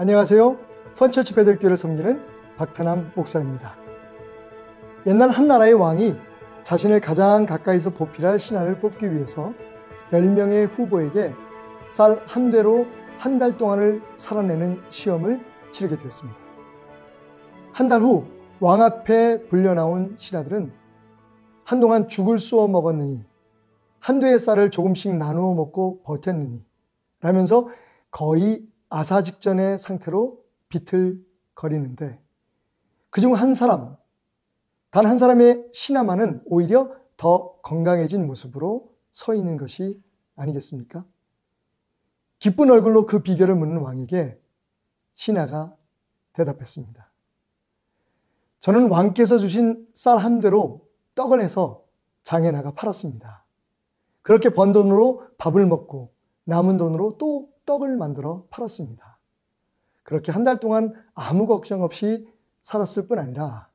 안녕하세요. 펀처치 베들교를 섬기는 박태남 목사입니다. 옛날 한 나라의 왕이 자신을 가장 가까이서 보필할 신하를 뽑기 위해서 10명의 후보에게 쌀 한 대로 한 달 동안을 살아내는 시험을 치르게 되었습니다. 한 달 후 왕 앞에 불려나온 신하들은 한동안 죽을 쏘아 먹었느니, 한 대의 쌀을 조금씩 나누어 먹고 버텼느니 라면서 거의 아사 직전의 상태로 비틀거리는데, 그중 한 사람, 단 한 사람의 신하만은 오히려 더 건강해진 모습으로 서 있는 것이 아니겠습니까? 기쁜 얼굴로 그 비결을 묻는 왕에게 신하가 대답했습니다. 저는 왕께서 주신 쌀 한 대로 떡을 해서 장에 나가 팔았습니다. 그렇게 번 돈으로 밥을 먹고 남은 돈으로 또 떡을 만들어 팔았습니다. 그렇게 한 달 동안 아무 걱정 없이 살았을 뿐 아니라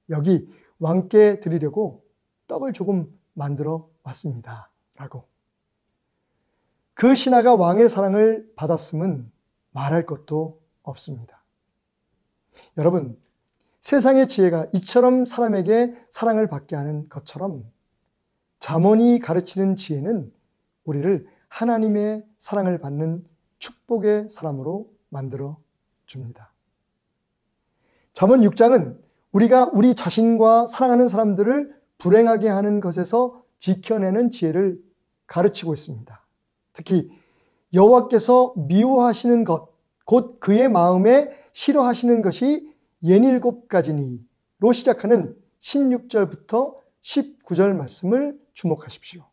여기 왕께 드리려고 떡을 조금 만들어 왔습니다. 라고. 그 신하가 왕의 사랑을 받았음은 말할 것도 없습니다. 여러분, 세상의 지혜가 이처럼 사람에게 사랑을 받게 하는 것처럼 잠언이 가르치는 지혜는 우리를 하나님의 사랑을 받는 축복의 사람으로 만들어 줍니다. 잠언 6장은 우리가 우리 자신과 사랑하는 사람들을 불행하게 하는 것에서 지켜내는 지혜를 가르치고 있습니다. 특히 여호와께서 미워하시는 것, 곧 그의 마음에 싫어하시는 것이 67가지니로 시작하는 16절부터 19절 말씀을 주목하십시오.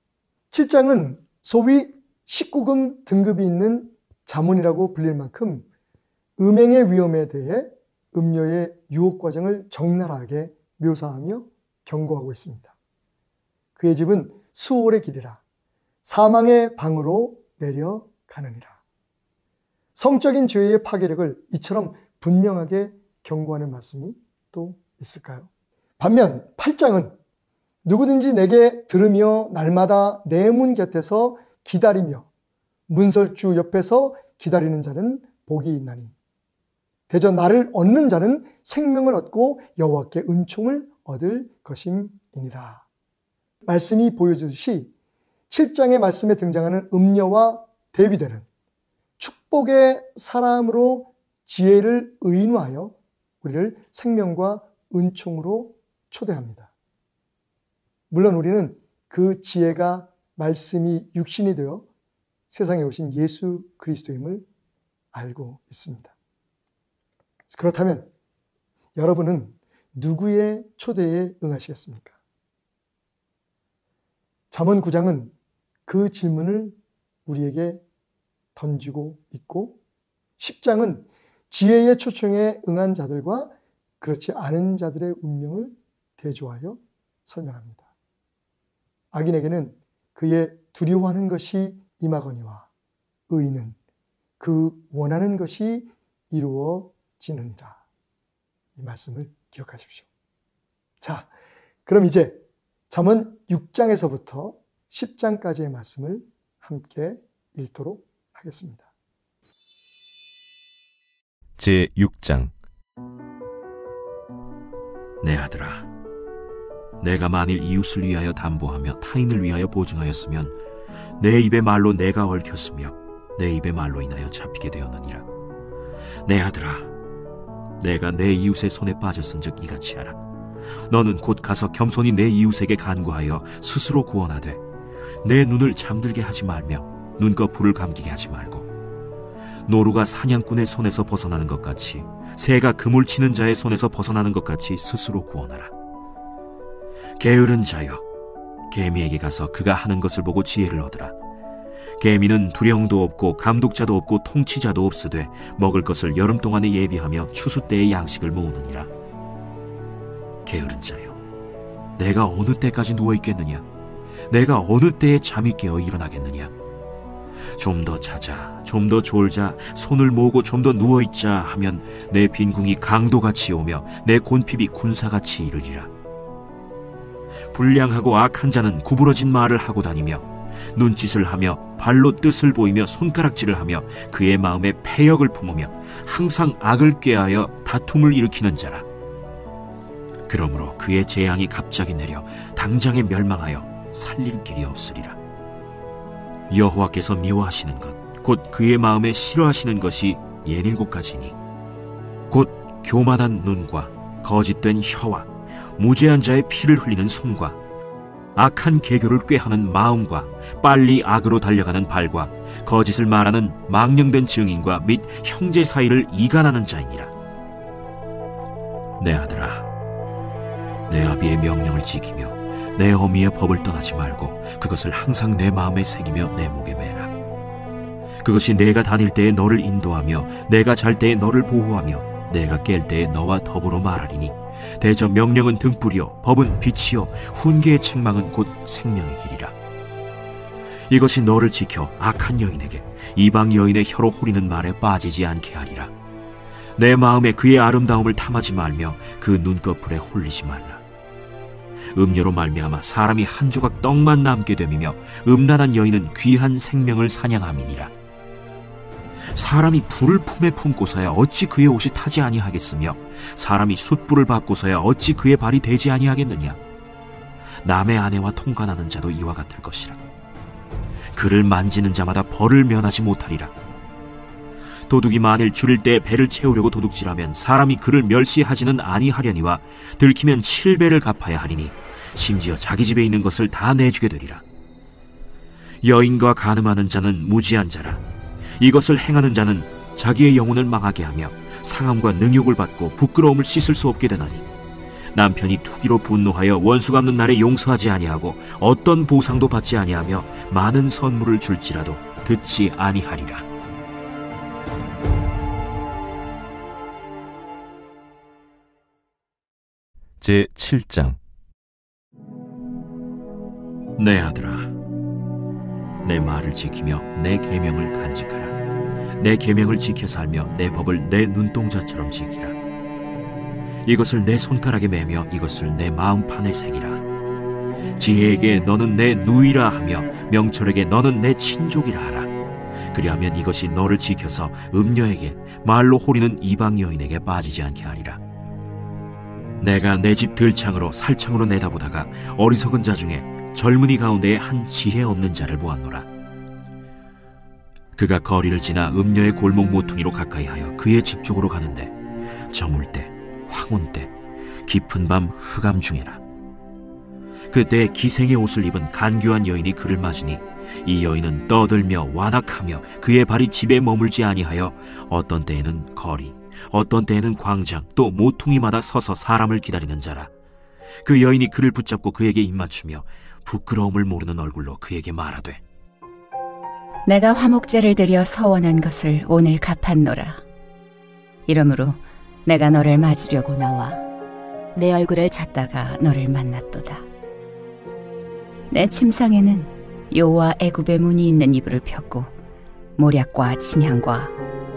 7장은 소위 19금 등급이 있는 잠언이라고 불릴 만큼 음행의 위험에 대해 음료의 유혹 과정을 적나라하게 묘사하며 경고하고 있습니다. 그의 집은 수월의 길이라 사망의 방으로 내려가느니라. 성적인 죄의 파괴력을 이처럼 분명하게 경고하는 말씀이 또 있을까요? 반면 8장은 누구든지 내게 들으며 날마다 내 문 곁에서 기다리며 문설주 옆에서 기다리는 자는 복이 있나니 대저 나를 얻는 자는 생명을 얻고 여호와께 은총을 얻을 것임이니라. 말씀이 보여주듯이 7장의 말씀에 등장하는 음녀와 대비되는 축복의 사람으로 지혜를 의인화하여 우리를 생명과 은총으로 초대합니다. 물론 우리는 그 지혜가 말씀이 육신이 되어 세상에 오신 예수 그리스도임을 알고 있습니다. 그렇다면 여러분은 누구의 초대에 응하시겠습니까? 잠언 9장은 그 질문을 우리에게 던지고 있고 10장은 지혜의 초청에 응한 자들과 그렇지 않은 자들의 운명을 대조하여 설명합니다. 악인에게는 그의 두려워하는 것이 임하거니와 의인은 그 원하는 것이 이루어지느니라. 이 말씀을 기억하십시오. 자, 그럼 이제 잠언 6장에서부터 10장까지의 말씀을 함께 읽도록 하겠습니다. 제6장. 내 아들아, 내가 만일 이웃을 위하여 담보하며 타인을 위하여 보증하였으면 내 입의 말로 내가 얽혔으며 내 입의 말로 인하여 잡히게 되었느니라. 내 아들아, 내가 내 이웃의 손에 빠졌은즉 이같이 하라. 너는 곧 가서 겸손히 내 이웃에게 간구하여 스스로 구원하되 내 눈을 잠들게 하지 말며 눈꺼풀을 감기게 하지 말고 노루가 사냥꾼의 손에서 벗어나는 것 같이 새가 그물 치는 자의 손에서 벗어나는 것 같이 스스로 구원하라. 게으른 자여, 개미에게 가서 그가 하는 것을 보고 지혜를 얻으라. 개미는 두령도 없고 감독자도 없고 통치자도 없으되 먹을 것을 여름 동안에 예비하며 추수 때의 양식을 모으느니라. 게으른 자여, 내가 어느 때까지 누워있겠느냐? 내가 어느 때에 잠이 깨어 일어나겠느냐? 좀 더 자자, 좀 더 졸자, 손을 모으고 좀 더 누워있자 하면 내 빈궁이 강도같이 오며 내 곤핍이 군사같이 이르리라. 불량하고 악한 자는 구부러진 말을 하고 다니며 눈짓을 하며 발로 뜻을 보이며 손가락질을 하며 그의 마음에 패역을 품으며 항상 악을 꾀하여 다툼을 일으키는 자라. 그러므로 그의 재앙이 갑자기 내려 당장에 멸망하여 살릴 길이 없으리라. 여호와께서 미워하시는 것, 곧 그의 마음에 싫어하시는 것이 17가지니 곧 교만한 눈과 거짓된 혀와 무죄한 자의 피를 흘리는 손과 악한 계교를 꾀하는 마음과 빨리 악으로 달려가는 발과 거짓을 말하는 망령된 증인과 및 형제 사이를 이간하는 자이니라. 내 아들아, 내 아비의 명령을 지키며 내 어미의 법을 떠나지 말고 그것을 항상 내 마음에 새기며 내 목에 매라. 그것이 내가 다닐 때에 너를 인도하며 내가 잘 때에 너를 보호하며 내가 깰 때에 너와 더불어 말하리니 대저 명령은 등불이요 법은 빛이요 훈계의 책망은 곧 생명의 길이라. 이것이 너를 지켜 악한 여인에게 이방 여인의 혀로 후리는 말에 빠지지 않게 하리라. 내 마음에 그의 아름다움을 탐하지 말며 그 눈꺼풀에 홀리지 말라. 음료로 말미암아 사람이 한 조각 떡만 남게 됨이며 음란한 여인은 귀한 생명을 사냥함이니라. 사람이 불을 품에 품고서야 어찌 그의 옷이 타지 아니하겠으며 사람이 숯불을 밟고서야 어찌 그의 발이 되지 아니하겠느냐. 남의 아내와 통관하는 자도 이와 같을 것이라. 그를 만지는 자마다 벌을 면하지 못하리라. 도둑이 만일 줄일 때 배를 채우려고 도둑질하면 사람이 그를 멸시하지는 아니하려니와 들키면 7배를 갚아야 하리니 심지어 자기 집에 있는 것을 다 내주게 되리라. 여인과 간음하는 자는 무지한 자라. 이것을 행하는 자는 자기의 영혼을 망하게 하며 상함과 능욕을 받고 부끄러움을 씻을 수 없게 되나니 남편이 투기로 분노하여 원수 갚는 날에 용서하지 아니하고 어떤 보상도 받지 아니하며 많은 선물을 줄지라도 듣지 아니하리라. 제7장. 내 아들아, 내 말을 지키며 내 계명을 간직하라. 내 계명을 지켜 살며 내 법을 내 눈동자처럼 지키라. 이것을 내 손가락에 매며 이것을 내 마음판에 새기라. 지혜에게 너는 내 누이라 하며 명철에게 너는 내 친족이라 하라. 그리하면 이것이 너를 지켜서 음녀에게 말로 호리는 이방 여인에게 빠지지 않게 하리라. 내가 내 집 들창으로 살창으로 내다보다가 어리석은 자 중에 젊은이 가운데에 한 지혜 없는 자를 보았노라. 그가 거리를 지나 음녀의 골목 모퉁이로 가까이 하여 그의 집 쪽으로 가는데 저물 때, 황혼 때, 깊은 밤 흑암 중에라. 그때 기생의 옷을 입은 간교한 여인이 그를 맞으니 이 여인은 떠들며 완악하며 그의 발이 집에 머물지 아니하여 어떤 때에는 거리, 어떤 때에는 광장, 또 모퉁이마다 서서 사람을 기다리는 자라. 그 여인이 그를 붙잡고 그에게 입맞추며 부끄러움을 모르는 얼굴로 그에게 말하되, 내가 화목제를 드려 서원한 것을 오늘 갚았노라. 이러므로 내가 너를 맞으려고 나와 내 얼굴을 찾다가 너를 만났도다. 내 침상에는 여호와 애굽의 문이 있는 이불을 폈고 모략과 침향과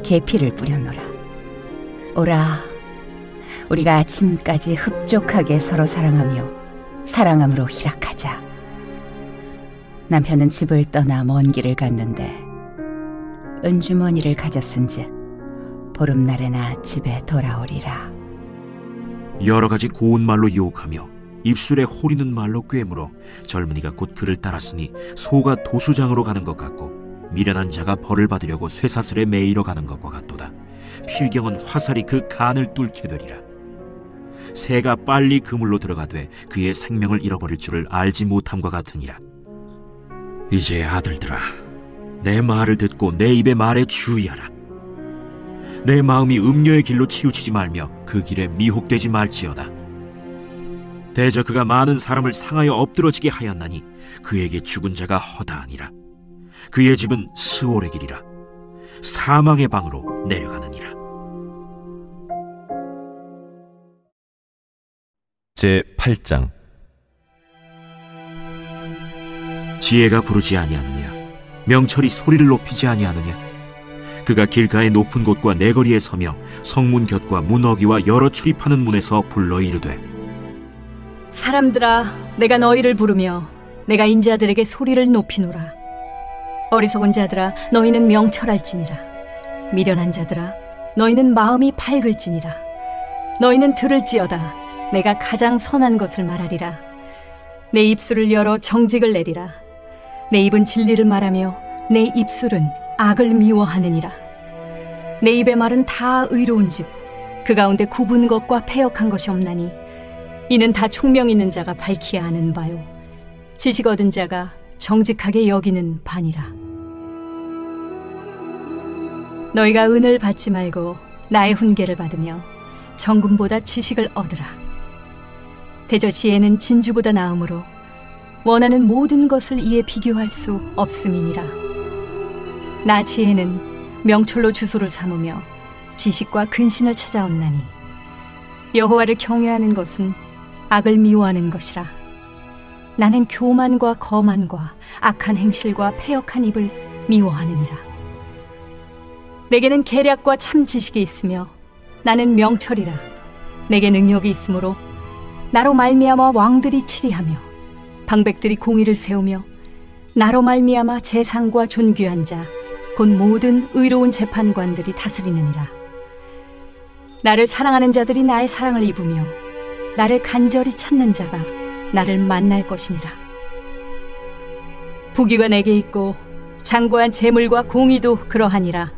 계피를 뿌렸노라. 오라, 우리가 아침까지 흡족하게 서로 사랑하며 사랑함으로 희락하자. 남편은 집을 떠나 먼 길을 갔는데 은주머니를 가졌은즉 보름날에나 집에 돌아오리라. 여러 가지 고운 말로 유혹하며 입술에 호리는 말로 꿰물어 젊은이가 곧 그를 따랐으니 소가 도수장으로 가는 것 같고 미련한 자가 벌을 받으려고 쇠사슬에 매이러 가는 것과 같도다. 필경은 화살이 그 간을 뚫게 되리라. 새가 빨리 그물로 들어가되 그의 생명을 잃어버릴 줄을 알지 못함과 같으니라. 이제 아들들아, 내 말을 듣고 내 입의 말에 주의하라. 내 마음이 음녀의 길로 치우치지 말며 그 길에 미혹되지 말지어다. 대저 그가 많은 사람을 상하여 엎드러지게 하였나니 그에게 죽은 자가 허다하니라. 그의 집은 스올의 길이라. 사망의 방으로 내려가느니라. 제8장. 지혜가 부르지 아니하느냐? 명철이 소리를 높이지 아니하느냐? 그가 길가의 높은 곳과 내거리에 서며 성문 곁과 문어기와 여러 출입하는 문에서 불러 이르되, 사람들아, 내가 너희를 부르며 내가 인자들에게 소리를 높이노라. 어리석은 자들아, 너희는 명철할지니라. 미련한 자들아, 너희는 마음이 밝을지니라. 너희는 들을지어다. 내가 가장 선한 것을 말하리라. 내 입술을 열어 정직을 내리라. 내 입은 진리를 말하며 내 입술은 악을 미워하느니라. 내 입의 말은 다 의로운 집, 그 가운데 굽은 것과 패역한 것이 없나니 이는 다 총명 있는 자가 밝히야 하는 바요, 지식 얻은 자가 정직하게 여기는 바니라. 너희가 은을 받지 말고 나의 훈계를 받으며 정금보다 지식을 얻으라. 대저 지혜는 진주보다 나음으로 원하는 모든 것을 이에 비교할 수 없음이니라. 나 지혜는 명철로 주소를 삼으며 지식과 근신을 찾아온나니 여호와를 경외하는 것은 악을 미워하는 것이라. 나는 교만과 거만과 악한 행실과 패역한 입을 미워하느니라. 내게는 계략과 참 지식이 있으며 나는 명철이라. 내게 능력이 있으므로 나로 말미암아 왕들이 치리하며 방백들이 공의를 세우며 나로 말미암아 재상과 존귀한 자 곧 모든 의로운 재판관들이 다스리느니라. 나를 사랑하는 자들이 나의 사랑을 입으며 나를 간절히 찾는 자가 나를 만날 것이니라. 부귀가 내게 있고 장구한 재물과 공의도 그러하니라.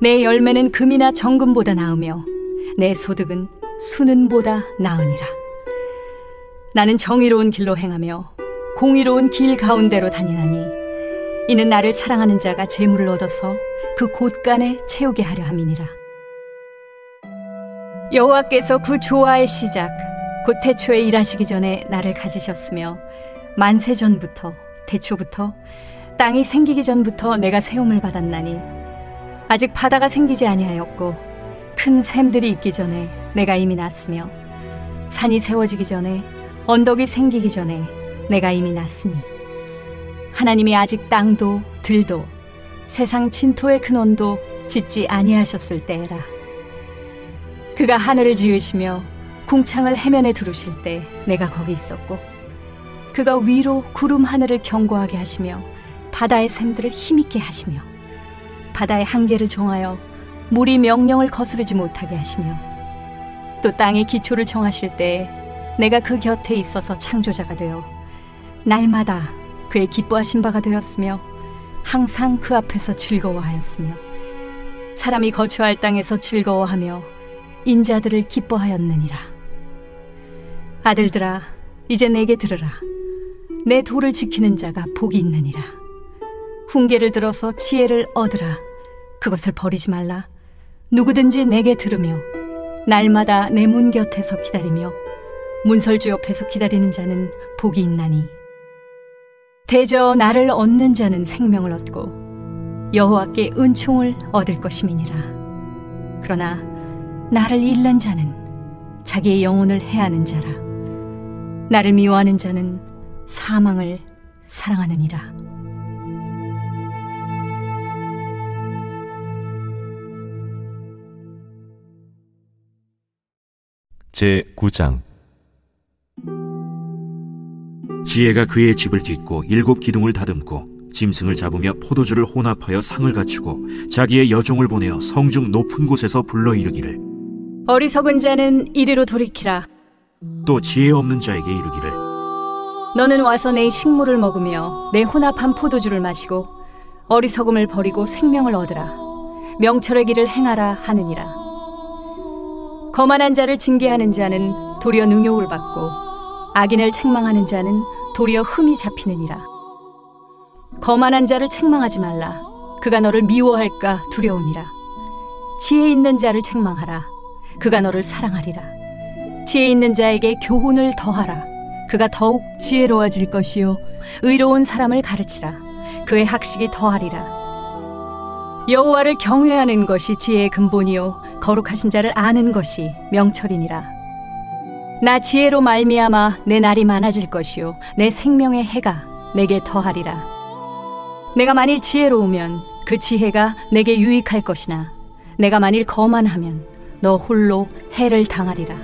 내 열매는 금이나 정금보다 나으며 내 소득은 수는보다 나으니라. 나는 정의로운 길로 행하며 공의로운 길 가운데로 다니나니 이는 나를 사랑하는 자가 재물을 얻어서 그 곳간에 채우게 하려 함이니라. 여호와께서 그 조화의 시작 곧 태초에 일하시기 전에 나를 가지셨으며 만세 전부터 태초부터 땅이 생기기 전부터 내가 세움을 받았나니 아직 바다가 생기지 아니하였고 큰 샘들이 있기 전에 내가 이미 났으며 산이 세워지기 전에 언덕이 생기기 전에 내가 이미 났으니 하나님이 아직 땅도 들도 세상 진토의 근원도 짓지 아니하셨을 때라. 그가 하늘을 지으시며 궁창을 해면에 두르실 때 내가 거기 있었고 그가 위로 구름 하늘을 견고하게 하시며 바다의 샘들을 힘있게 하시며 바다의 한계를 정하여 물이 명령을 거스르지 못하게 하시며 또 땅의 기초를 정하실 때에 내가 그 곁에 있어서 창조자가 되어 날마다 그의 기뻐하신 바가 되었으며 항상 그 앞에서 즐거워하였으며 사람이 거처할 땅에서 즐거워하며 인자들을 기뻐하였느니라. 아들들아, 이제 내게 들으라. 내 도를 지키는 자가 복이 있느니라. 훈계를 들어서 지혜를 얻으라. 그것을 버리지 말라. 누구든지 내게 들으며 날마다 내 문 곁에서 기다리며 문설주 옆에서 기다리는 자는 복이 있나니 대저 나를 얻는 자는 생명을 얻고 여호와께 은총을 얻을 것임이니라. 그러나 나를 잃는 자는 자기의 영혼을 해하는 자라. 나를 미워하는 자는 사망을 사랑하느니라. 제9장. 지혜가 그의 집을 짓고 7 기둥을 다듬고 짐승을 잡으며 포도주를 혼합하여 상을 갖추고 자기의 여종을 보내어 성중 높은 곳에서 불러 이르기를 어리석은 자는 이리로 돌이키라. 또 지혜 없는 자에게 이르기를 너는 와서 내 식물을 먹으며 내 혼합한 포도주를 마시고 어리석음을 버리고 생명을 얻으라. 명철의 길을 행하라 하느니라. 거만한 자를 징계하는 자는 도리어 능욕을 받고 악인을 책망하는 자는 도리어 흠이 잡히느니라. 거만한 자를 책망하지 말라. 그가 너를 미워할까 두려우니라. 지혜 있는 자를 책망하라. 그가 너를 사랑하리라. 지혜 있는 자에게 교훈을 더하라. 그가 더욱 지혜로워질 것이요 의로운 사람을 가르치라. 그의 학식이 더하리라. 여호와를 경외하는 것이 지혜의 근본이요 거룩하신 자를 아는 것이 명철이니라. 나 지혜로 말미암아 내 날이 많아질 것이요 내 생명의 해가 내게 더하리라. 내가 만일 지혜로우면 그 지혜가 내게 유익할 것이나 내가 만일 거만하면 너 홀로 해를 당하리라.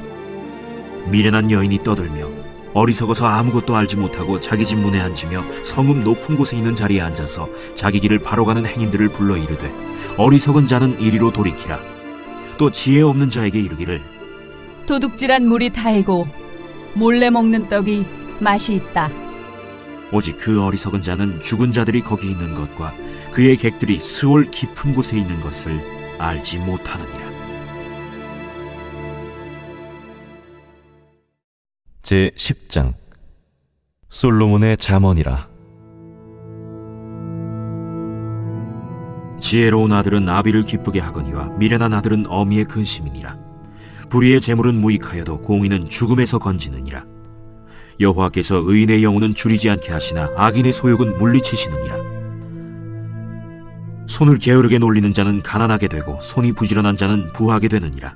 미련한 여인이 떠들며 어리석어서 아무것도 알지 못하고 자기 집 문에 앉으며 성읍 높은 곳에 있는 자리에 앉아서 자기 길을 바로 가는 행인들을 불러 이르되 어리석은 자는 이리로 돌이키라. 또 지혜 없는 자에게 이르기를 도둑질한 물이 달고 몰래 먹는 떡이 맛이 있다. 오직 그 어리석은 자는 죽은 자들이 거기 있는 것과 그의 객들이 스올 깊은 곳에 있는 것을 알지 못하느니라. 제10장 솔로몬의 잠언이라. 지혜로운 아들은 아비를 기쁘게 하거니와 미련한 아들은 어미의 근심이니라. 불의의 재물은 무익하여도 공의는 죽음에서 건지느니라. 여호와께서 의인의 영혼은 줄이지 않게 하시나 악인의 소욕은 물리치시느니라. 손을 게으르게 놀리는 자는 가난하게 되고 손이 부지런한 자는 부하게 되느니라.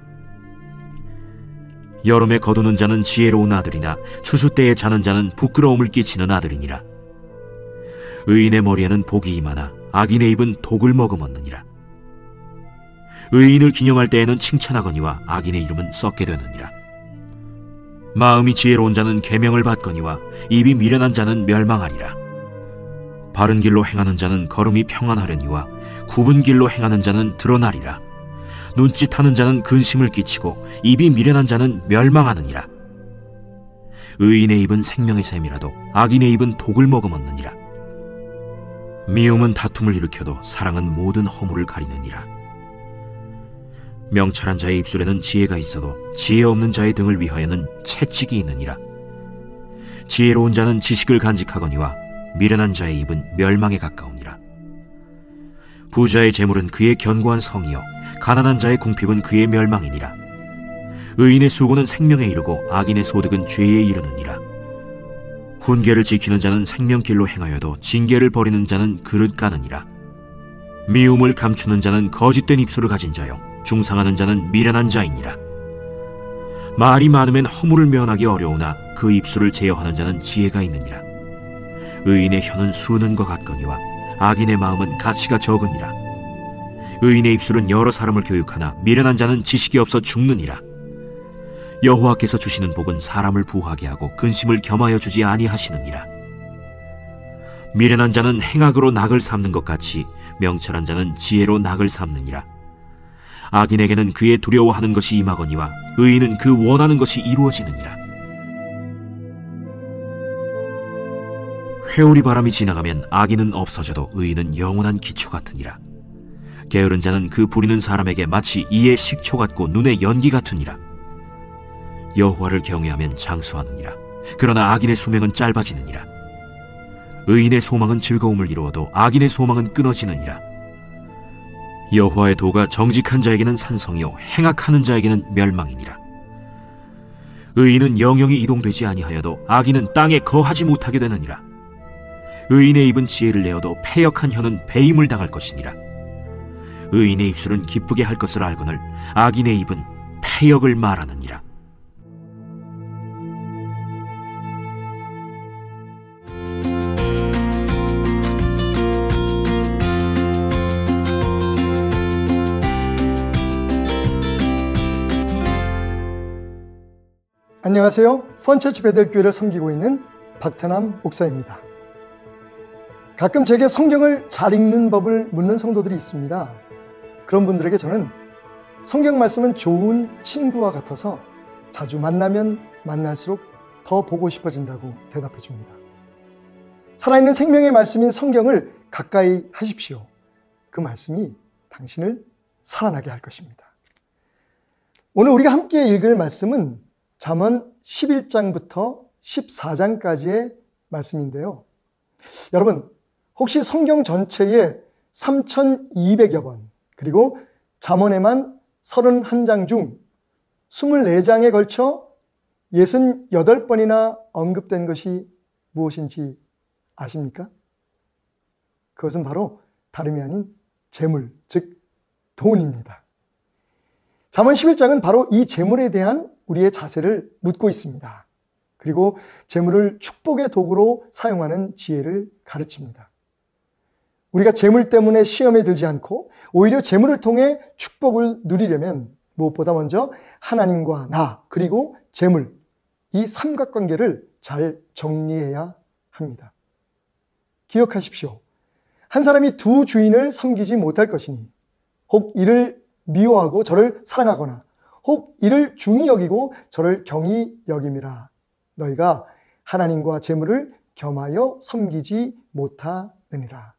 여름에 거두는 자는 지혜로운 아들이나 추수 때에 자는 자는 부끄러움을 끼치는 아들이니라. 의인의 머리에는 복이 임하나 악인의 입은 독을 머금었느니라. 의인을 기념할 때에는 칭찬하거니와 악인의 이름은 썩게 되느니라. 마음이 지혜로운 자는 계명을 받거니와 입이 미련한 자는 멸망하리라. 바른 길로 행하는 자는 걸음이 평안하려니와 굽은 길로 행하는 자는 드러나리라. 눈짓하는 자는 근심을 끼치고 입이 미련한 자는 멸망하느니라. 의인의 입은 생명의 샘이라도 악인의 입은 독을 머금었느니라. 미움은 다툼을 일으켜도 사랑은 모든 허물을 가리느니라. 명철한 자의 입술에는 지혜가 있어도 지혜 없는 자의 등을 위하여는 채찍이 있느니라. 지혜로운 자는 지식을 간직하거니와 미련한 자의 입은 멸망에 가까우니라. 부자의 재물은 그의 견고한 성이요 가난한 자의 궁핍은 그의 멸망이니라. 의인의 수고는 생명에 이르고 악인의 소득은 죄에 이르느니라. 훈계를 지키는 자는 생명길로 행하여도 징계를 버리는 자는 그릇 까느니라. 미움을 감추는 자는 거짓된 입술을 가진 자요 중상하는 자는 미련한 자이니라. 말이 많으면 허물을 면하기 어려우나 그 입술을 제어하는 자는 지혜가 있느니라. 의인의 혀는 수는과 같거니와 악인의 마음은 가치가 적으니라. 의인의 입술은 여러 사람을 교육하나 미련한 자는 지식이 없어 죽느니라. 여호와께서 주시는 복은 사람을 부하게 하고 근심을 겸하여 주지 아니하시느니라. 미련한 자는 행악으로 낙을 삼는 것 같이 명철한 자는 지혜로 낙을 삼느니라. 악인에게는 그의 두려워하는 것이 임하거니와 의인은 그 원하는 것이 이루어지느니라. 회오리 바람이 지나가면 악인은 없어져도 의인은 영원한 기초 같으니라. 게으른 자는 그 부리는 사람에게 마치 이의 식초 같고 눈의 연기 같으니라. 여호와를 경외하면 장수하느니라. 그러나 악인의 수명은 짧아지느니라. 의인의 소망은 즐거움을 이루어도 악인의 소망은 끊어지느니라. 여호와의 도가 정직한 자에게는 산성이요 행악하는 자에게는 멸망이니라. 의인은 영영이 이동되지 아니하여도 악인은 땅에 거하지 못하게 되느니라. 의인의 입은 지혜를 내어도 패역한 혀는 배임을 당할 것이니라. 의인의 입술은 기쁘게 할 것을 알거늘 악인의 입은 패역을 말하느니라. 안녕하세요. 펀처치 베델교회를 섬기고 있는 박태남 목사입니다. 가끔 제게 성경을 잘 읽는 법을 묻는 성도들이 있습니다. 그런 분들에게 저는 성경 말씀은 좋은 친구와 같아서 자주 만나면 만날수록 더 보고 싶어진다고 대답해 줍니다. 살아있는 생명의 말씀인 성경을 가까이 하십시오. 그 말씀이 당신을 살아나게 할 것입니다. 오늘 우리가 함께 읽을 말씀은 잠언 11장부터 14장까지의 말씀인데요. 여러분, 혹시 성경 전체에 3,200여 번, 그리고 잠언에만 31장 중 24장에 걸쳐 68번이나 언급된 것이 무엇인지 아십니까? 그것은 바로 다름이 아닌 재물, 즉 돈입니다. 잠언 11장은 바로 이 재물에 대한 우리의 자세를 묻고 있습니다. 그리고 재물을 축복의 도구로 사용하는 지혜를 가르칩니다. 우리가 재물 때문에 시험에 들지 않고 오히려 재물을 통해 축복을 누리려면 무엇보다 먼저 하나님과 나 그리고 재물, 이 삼각관계를 잘 정리해야 합니다. 기억하십시오. 한 사람이 두 주인을 섬기지 못할 것이니 혹 이를 미워하고 저를 사랑하거나 혹 이를 중히 여기고 저를 경히 여김이라. 너희가 하나님과 재물을 겸하여 섬기지 못하느니라.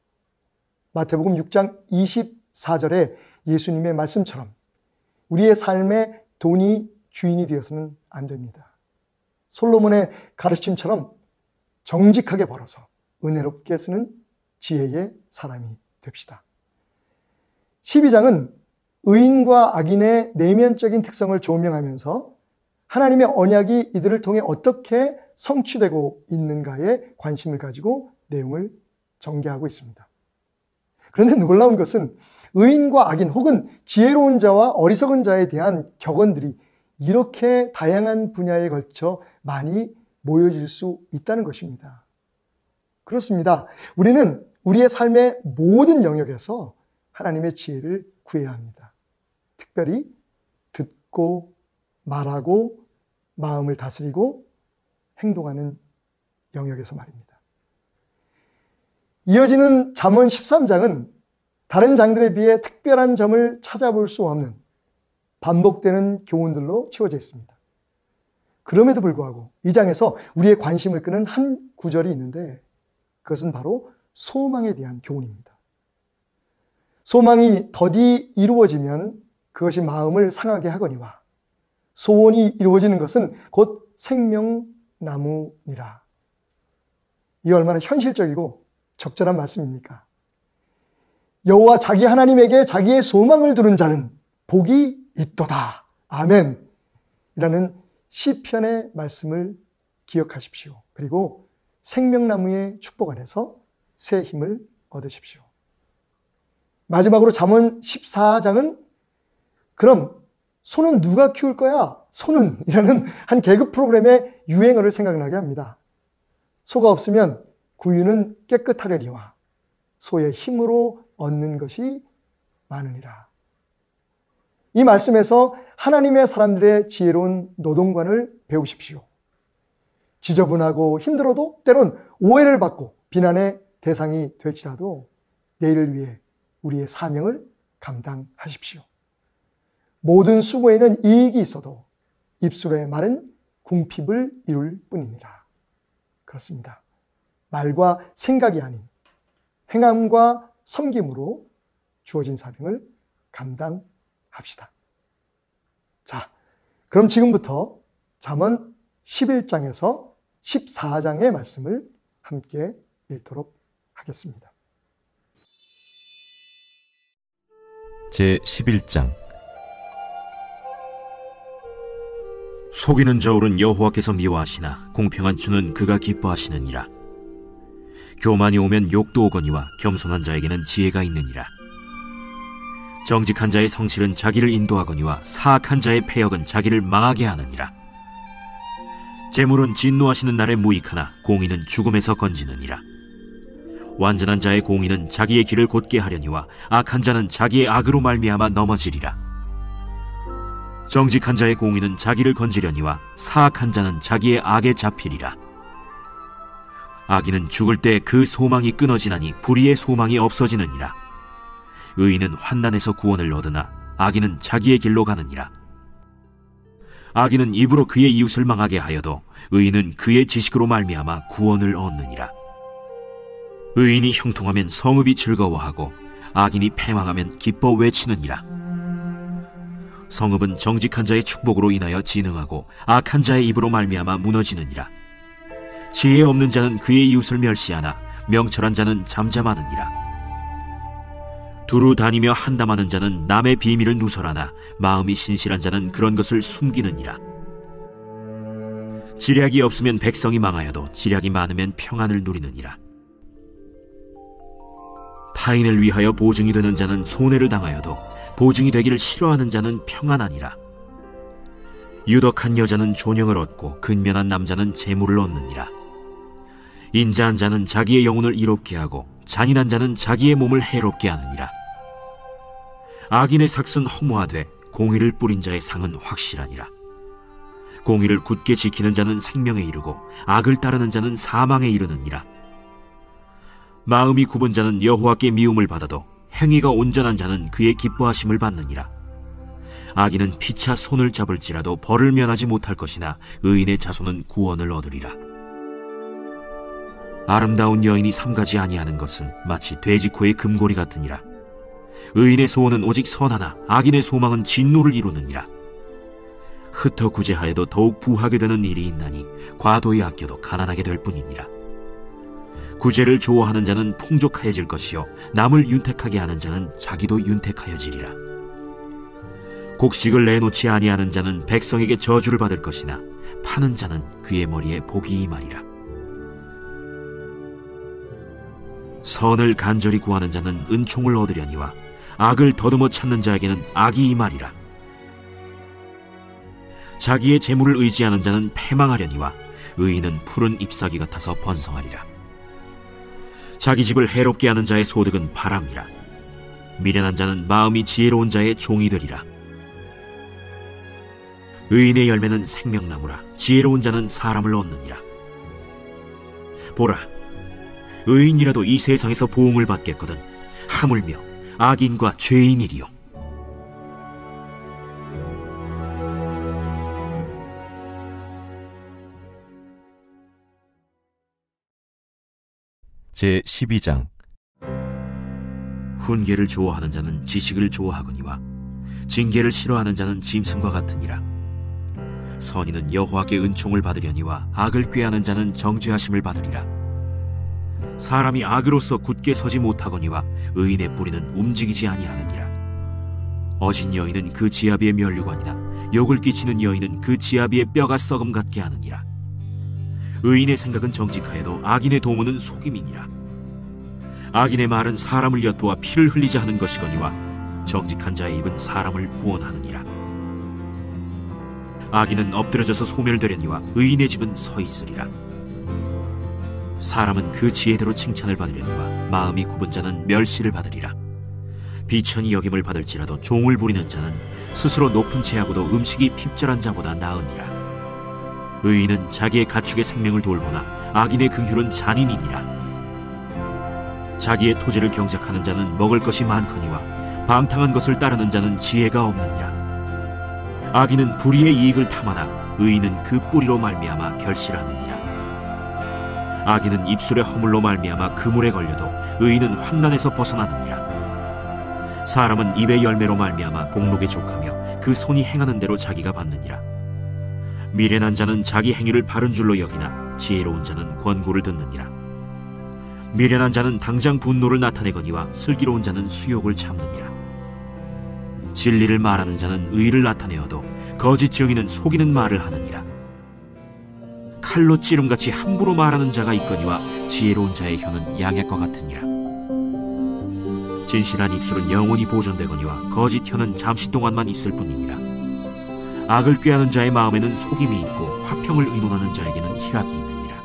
마태복음 6장 24절에 예수님의 말씀처럼 우리의 삶에 돈이 주인이 되어서는 안 됩니다. 솔로몬의 가르침처럼 정직하게 벌어서 은혜롭게 쓰는 지혜의 사람이 됩시다. 12장은 의인과 악인의 내면적인 특성을 조명하면서 하나님의 언약이 이들을 통해 어떻게 성취되고 있는가에 관심을 가지고 내용을 전개하고 있습니다. 그런데 놀라운 것은 의인과 악인 혹은 지혜로운 자와 어리석은 자에 대한 격언들이 이렇게 다양한 분야에 걸쳐 많이 모여질 수 있다는 것입니다. 그렇습니다. 우리는 우리의 삶의 모든 영역에서 하나님의 지혜를 구해야 합니다. 특별히 듣고 말하고 마음을 다스리고 행동하는 영역에서 말입니다. 이어지는 잠언 13장은 다른 장들에 비해 특별한 점을 찾아볼 수 없는 반복되는 교훈들로 채워져 있습니다. 그럼에도 불구하고 이 장에서 우리의 관심을 끄는 한 구절이 있는데 그것은 바로 소망에 대한 교훈입니다. 소망이 더디 이루어지면 그것이 마음을 상하게 하거니와 소원이 이루어지는 것은 곧 생명나무니라. 이 얼마나 현실적이고 적절한 말씀입니까? 여호와 자기 하나님에게 자기의 소망을 두는 자는 복이 있도다. 아멘. 이라는 시편의 말씀을 기억하십시오. 그리고 생명나무의 축복 안에서 새 힘을 얻으십시오. 마지막으로 잠언 14장은 그럼 소는 누가 키울 거야? 소는 이라는 한 개그 프로그램의 유행어를 생각나게 합니다. 소가 없으면 구유는 깨끗하려니와 소의 힘으로 얻는 것이 많으니라. 이 말씀에서 하나님의 사람들의 지혜로운 노동관을 배우십시오. 지저분하고 힘들어도 때론 오해를 받고 비난의 대상이 될지라도 내일을 위해 우리의 사명을 감당하십시오. 모든 수고에는 이익이 있어도 입술의 말은 궁핍을 이룰 뿐이니라. 그렇습니다. 말과 생각이 아닌 행함과 섬김으로 주어진 사명을 감당합시다. 자, 그럼 지금부터 잠언 11장에서 14장의 말씀을 함께 읽도록 하겠습니다. 제11장 속이는 저울은 여호와께서 미워하시나 공평한 주는 그가 기뻐하시느니라. 교만이 오면 욕도 오거니와 겸손한 자에게는 지혜가 있느니라. 정직한 자의 성실은 자기를 인도하거니와 사악한 자의 패역은 자기를 망하게 하느니라. 재물은 진노하시는 날에 무익하나 공의는 죽음에서 건지느니라. 완전한 자의 공의는 자기의 길을 곧게 하려니와 악한 자는 자기의 악으로 말미암아 넘어지리라. 정직한 자의 공의는 자기를 건지려니와 사악한 자는 자기의 악에 잡히리라. 악인은 죽을 때 그 소망이 끊어지나니 불의의 소망이 없어지느니라. 의인은 환난에서 구원을 얻으나 악인은 자기의 길로 가느니라. 악인은 입으로 그의 이웃을 망하게 하여도 의인은 그의 지식으로 말미암아 구원을 얻느니라. 의인이 형통하면 성읍이 즐거워하고 악인이 패망하면 기뻐 외치느니라. 성읍은 정직한 자의 축복으로 인하여 진흥하고 악한 자의 입으로 말미암아 무너지느니라. 지혜 없는 자는 그의 이웃을 멸시하나 명철한 자는 잠잠하느니라. 두루 다니며 한담하는 자는 남의 비밀을 누설하나 마음이 신실한 자는 그런 것을 숨기느니라. 지략이 없으면 백성이 망하여도 지략이 많으면 평안을 누리느니라. 타인을 위하여 보증이 되는 자는 손해를 당하여도 보증이 되기를 싫어하는 자는 평안하니라. 유덕한 여자는 존영을 얻고 근면한 남자는 재물을 얻느니라. 인자한 자는 자기의 영혼을 이롭게 하고 잔인한 자는 자기의 몸을 해롭게 하느니라. 악인의 삭은 허무하되 공의를 뿌린 자의 상은 확실하니라. 공의를 굳게 지키는 자는 생명에 이르고 악을 따르는 자는 사망에 이르느니라. 마음이 굽은 자는 여호와께 미움을 받아도 행위가 온전한 자는 그의 기뻐하심을 받느니라. 악인은 피차 손을 잡을지라도 벌을 면하지 못할 것이나 의인의 자손은 구원을 얻으리라. 아름다운 여인이 삼가지 아니하는 것은 마치 돼지코의 금고리 같으니라. 의인의 소원은 오직 선하나 악인의 소망은 진노를 이루느니라. 흩어 구제하여도 더욱 부하게 되는 일이 있나니 과도히 아껴도 가난하게 될 뿐이니라. 구제를 좋아하는 자는 풍족하여질 것이요 남을 윤택하게 하는 자는 자기도 윤택하여지리라. 곡식을 내놓지 아니하는 자는 백성에게 저주를 받을 것이나 파는 자는 그의 머리에 복이 임하리라. 선을 간절히 구하는 자는 은총을 얻으려니와 악을 더듬어 찾는 자에게는 악이 임하리라. 자기의 재물을 의지하는 자는 패망하려니와 의인은 푸른 잎사귀 같아서 번성하리라. 자기 집을 해롭게 하는 자의 소득은 바람이라. 미련한 자는 마음이 지혜로운 자의 종이 되리라. 의인의 열매는 생명나무라. 지혜로운 자는 사람을 얻느니라. 보라, 의인이라도 이 세상에서 보응을 받겠거든 하물며 악인과 죄인이리요. 제12장. 훈계를 좋아하는 자는 지식을 좋아하거니와 징계를 싫어하는 자는 짐승과 같으니라. 선인은 여호와께 은총을 받으려니와 악을 꾀하는 자는 정죄하심을 받으리라. 사람이 악으로서 굳게 서지 못하거니와 의인의 뿌리는 움직이지 아니하느니라. 어진 여인은 그 지아비의 면류관이나 욕을 끼치는 여인은 그 지아비의 뼈가 썩음 같게 하느니라. 의인의 생각은 정직하여도 악인의 도모는 속임이니라. 악인의 말은 사람을 엿보아 피를 흘리자 하는 것이거니와 정직한 자의 입은 사람을 구원하느니라. 악인은 엎드려져서 소멸되려니와 의인의 집은 서 있으리라. 사람은 그 지혜대로 칭찬을 받으려니와 마음이 굽은 자는 멸시를 받으리라. 비천히 여김을 받을지라도 종을 부리는 자는 스스로 높은 채하고도 음식이 핍절한 자보다 나으니라. 의인은 자기의 가축의 생명을 돌보나 악인의 긍휼은 잔인이니라. 자기의 토지를 경작하는 자는 먹을 것이 많거니와 방탕한 것을 따르는 자는 지혜가 없느니라. 악인은 불의의 이익을 탐하나 의인은 그 뿌리로 말미암아 결실하느니라. 악인은 입술의 허물로 말미암아 그물에 걸려도 의인은 환난에서 벗어나느니라. 사람은 입의 열매로 말미암아 복록에 족하며 그 손이 행하는 대로 자기가 받느니라. 미련한 자는 자기 행위를 바른 줄로 여기나 지혜로운 자는 권고를 듣느니라. 미련한 자는 당장 분노를 나타내거니와 슬기로운 자는 수욕을 참느니라. 진리를 말하는 자는 의를 나타내어도 거짓 증인은 속이는 말을 하느니라. 칼로 찌름같이 함부로 말하는 자가 있거니와 지혜로운 자의 혀는 양약과 같으니라. 진실한 입술은 영원히 보존되거니와 거짓 혀는 잠시 동안만 있을 뿐이니라. 악을 꾀하는 자의 마음에는 속임이 있고 화평을 의논하는 자에게는 희락이 있느니라.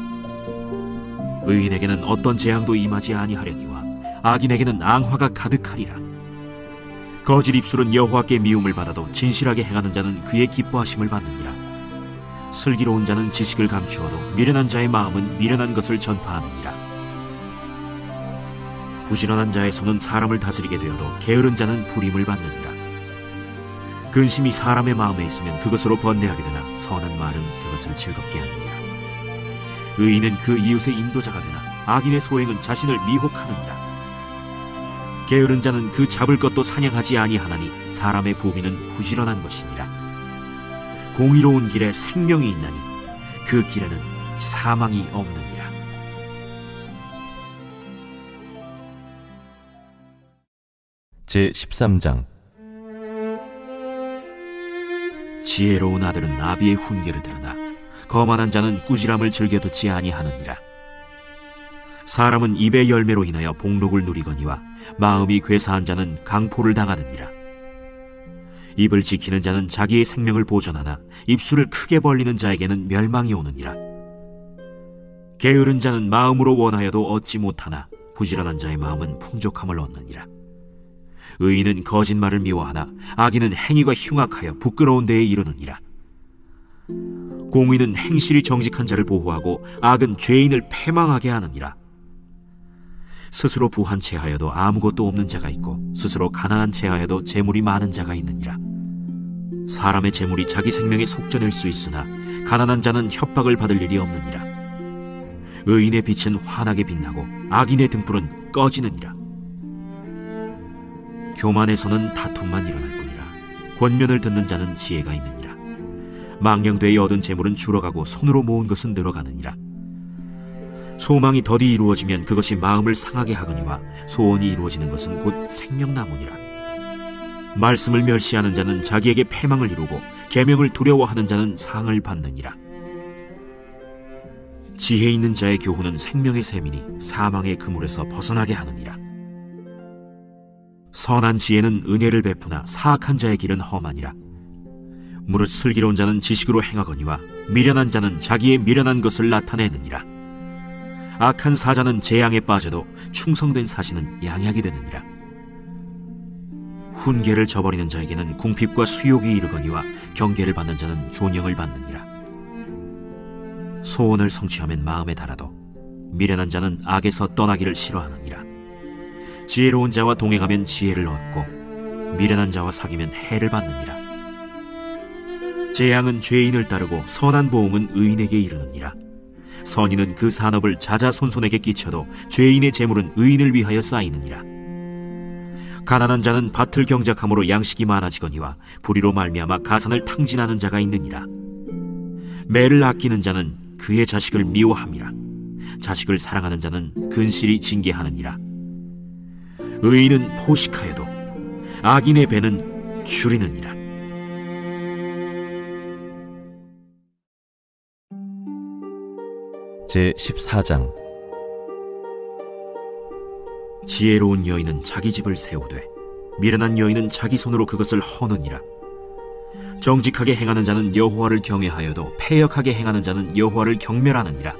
의인에게는 어떤 재앙도 임하지 아니하려니와 악인에게는 앙화가 가득하리라. 거짓 입술은 여호와께 미움을 받아도 진실하게 행하는 자는 그의 기뻐하심을 받느니라. 슬기로운 자는 지식을 감추어도 미련한 자의 마음은 미련한 것을 전파하느니라. 부지런한 자의 손은 사람을 다스리게 되어도 게으른 자는 불임을 받느니라. 근심이 사람의 마음에 있으면 그것으로 번뇌하게 되나 선한 말은 그것을 즐겁게 하느니라. 의인은 그 이웃의 인도자가 되나 악인의 소행은 자신을 미혹하느니라. 게으른 자는 그 잡을 것도 사냥하지 아니하나니 사람의 부비는 부지런한 것이니라. 공의로운 길에 생명이 있나니 그 길에는 사망이 없느니라. 제13장. 지혜로운 아들은 아비의 훈계를 들으나 거만한 자는 꾸지람을 즐겨 듣지 아니하느니라. 사람은 입의 열매로 인하여 복록을 누리거니와 마음이 괴사한 자는 강포를 당하느니라. 입을 지키는 자는 자기의 생명을 보존하나 입술을 크게 벌리는 자에게는 멸망이 오느니라. 게으른 자는 마음으로 원하여도 얻지 못하나 부지런한 자의 마음은 풍족함을 얻느니라. 의인은 거짓말을 미워하나 악인은 행위가 흉악하여 부끄러운 데에 이르느니라. 공의는 행실이 정직한 자를 보호하고 악은 죄인을 패망하게 하느니라. 스스로 부한 채하여도 아무것도 없는 자가 있고 스스로 가난한 채하여도 재물이 많은 자가 있느니라. 사람의 재물이 자기 생명에 속전할 수 있으나 가난한 자는 협박을 받을 일이 없느니라. 의인의 빛은 환하게 빛나고 악인의 등불은 꺼지느니라. 교만에서는 다툼만 일어날 뿐이라. 권면을 듣는 자는 지혜가 있느니라. 망령되이 얻은 재물은 줄어가고 손으로 모은 것은 늘어가느니라. 소망이 더디 이루어지면 그것이 마음을 상하게 하거니와 소원이 이루어지는 것은 곧 생명나무니라. 말씀을 멸시하는 자는 자기에게 패망을 이루고 계명을 두려워하는 자는 상을 받느니라. 지혜 있는 자의 교훈은 생명의 샘이니 사망의 그물에서 벗어나게 하느니라. 선한 지혜는 은혜를 베푸나 사악한 자의 길은 험하니라. 무릇 슬기로운 자는 지식으로 행하거니와 미련한 자는 자기의 미련한 것을 나타내느니라. 악한 사자는 재앙에 빠져도 충성된 사신은 양약이 되느니라. 훈계를 저버리는 자에게는 궁핍과 수욕이 이르거니와 경계를 받는 자는 존영을 받느니라. 소원을 성취하면 마음에 달아도 미련한 자는 악에서 떠나기를 싫어하느니라. 지혜로운 자와 동행하면 지혜를 얻고 미련한 자와 사귀면 해를 받느니라. 재앙은 죄인을 따르고 선한 보응은 의인에게 이르느니라. 선인은 그 산업을 자자손손에게 끼쳐도 죄인의 재물은 의인을 위하여 쌓이느니라. 가난한 자는 밭을 경작함으로 양식이 많아지거니와 불의로 말미암아 가산을 탕진하는 자가 있느니라. 매를 아끼는 자는 그의 자식을 미워함이라. 자식을 사랑하는 자는 근실이 징계하느니라. 의인은 포식하여도 악인의 배는 줄이느니라. 제14장. 지혜로운 여인은 자기 집을 세우되 미련한 여인은 자기 손으로 그것을 허느니라. 정직하게 행하는 자는 여호와를 경외하여도 패역하게 행하는 자는 여호와를 경멸하느니라.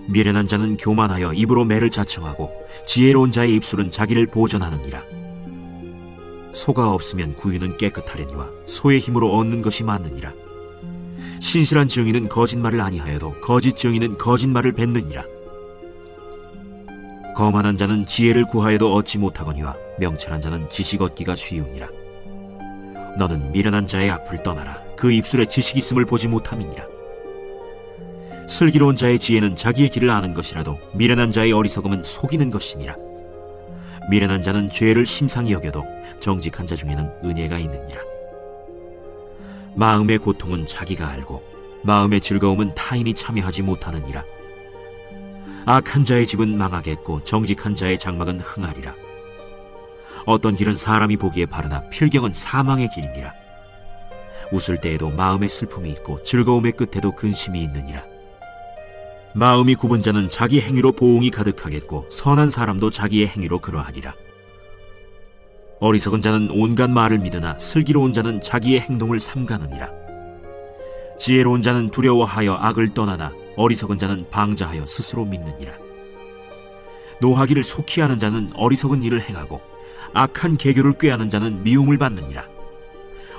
미련한 자는 교만하여 입으로 매를 자청하고 지혜로운 자의 입술은 자기를 보전하느니라. 소가 없으면 구유는 깨끗하려니와 소의 힘으로 얻는 것이 많느니라. 신실한 증인은 거짓말을 아니하여도 거짓 증인은 거짓말을 뱉느니라. 거만한 자는 지혜를 구하여도 얻지 못하거니와 명철한 자는 지식 얻기가 쉬우니라. 너는 미련한 자의 앞을 떠나라. 그 입술에 지식 있음을 보지 못함이니라. 슬기로운 자의 지혜는 자기의 길을 아는 것이라도 미련한 자의 어리석음은 속이는 것이니라. 미련한 자는 죄를 심상히 여겨도 정직한 자 중에는 은혜가 있느니라. 마음의 고통은 자기가 알고 마음의 즐거움은 타인이 참여하지 못하느니라. 악한 자의 집은 망하겠고 정직한 자의 장막은 흥하리라. 어떤 길은 사람이 보기에 바르나 필경은 사망의 길이니라. 웃을 때에도 마음의 슬픔이 있고 즐거움의 끝에도 근심이 있느니라. 마음이 굽은 자는 자기 행위로 보응이 가득하겠고 선한 사람도 자기의 행위로 그러하리라. 어리석은 자는 온갖 말을 믿으나 슬기로운 자는 자기의 행동을 삼가느니라. 지혜로운 자는 두려워하여 악을 떠나나 어리석은 자는 방자하여 스스로 믿느니라. 노하기를 속히 하는 자는 어리석은 일을 행하고 악한 계교를 꾀하는 자는 미움을 받느니라.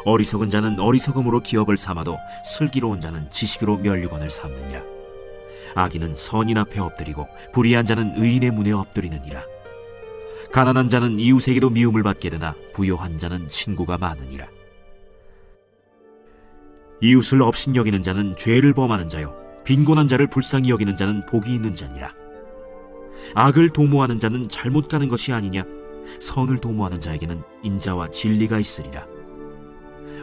어리석은 자는 어리석음으로 기업을 삼아도 슬기로운 자는 지식으로 면류관을 삼느니라. 악인은 선인 앞에 엎드리고 불의한 자는 의인의 문에 엎드리느니라. 가난한 자는 이웃에게도 미움을 받게 되나 부요한 자는 친구가 많으니라. 이웃을 업신여기는 자는 죄를 범하는 자요 빈곤한 자를 불쌍히 여기는 자는 복이 있는 자니라. 악을 도모하는 자는 잘못 가는 것이 아니냐. 선을 도모하는 자에게는 인자와 진리가 있으리라.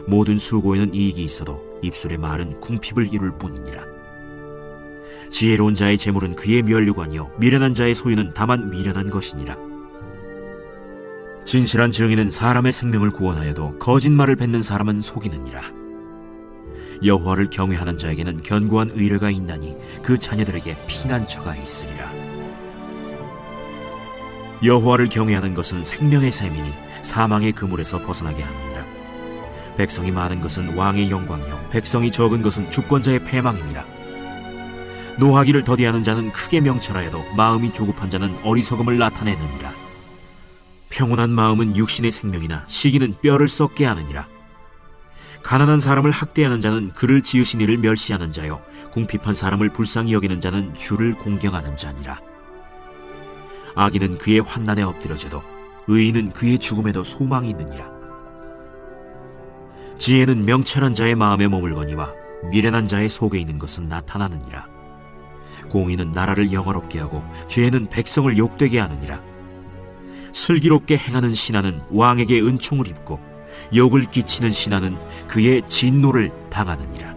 모든 수고에는 이익이 있어도 입술의 말은 궁핍을 이룰 뿐이니라. 지혜로운 자의 재물은 그의 면류관이요 미련한 자의 소유는 다만 미련한 것이니라. 진실한 증인은 사람의 생명을 구원하여도 거짓말을 뱉는 사람은 속이느니라. 여호와를 경외하는 자에게는 견고한 의뢰가 있나니 그 자녀들에게 피난처가 있으리라. 여호와를 경외하는 것은 생명의 샘이니 사망의 그물에서 벗어나게 하느니라. 백성이 많은 것은 왕의 영광이요 백성이 적은 것은 주권자의 패망이니라. 노하기를 더디하는 자는 크게 명철하여도 마음이 조급한 자는 어리석음을 나타내느니라. 평온한 마음은 육신의 생명이나 시기는 뼈를 썩게 하느니라. 가난한 사람을 학대하는 자는 그를 지으신 이를 멸시하는 자요, 궁핍한 사람을 불쌍히 여기는 자는 주를 공경하는 자니라. 악인은 그의 환난에 엎드려져도 의인은 그의 죽음에도 소망이 있느니라. 지혜는 명철한 자의 마음에 머물거니와 미련한 자의 속에 있는 것은 나타나느니라. 공의는 나라를 영화롭게 하고 죄는 백성을 욕되게 하느니라. 슬기롭게 행하는 신하는 왕에게 은총을 입고 욕을 끼치는 신하는 그의 진노를 당하느니라.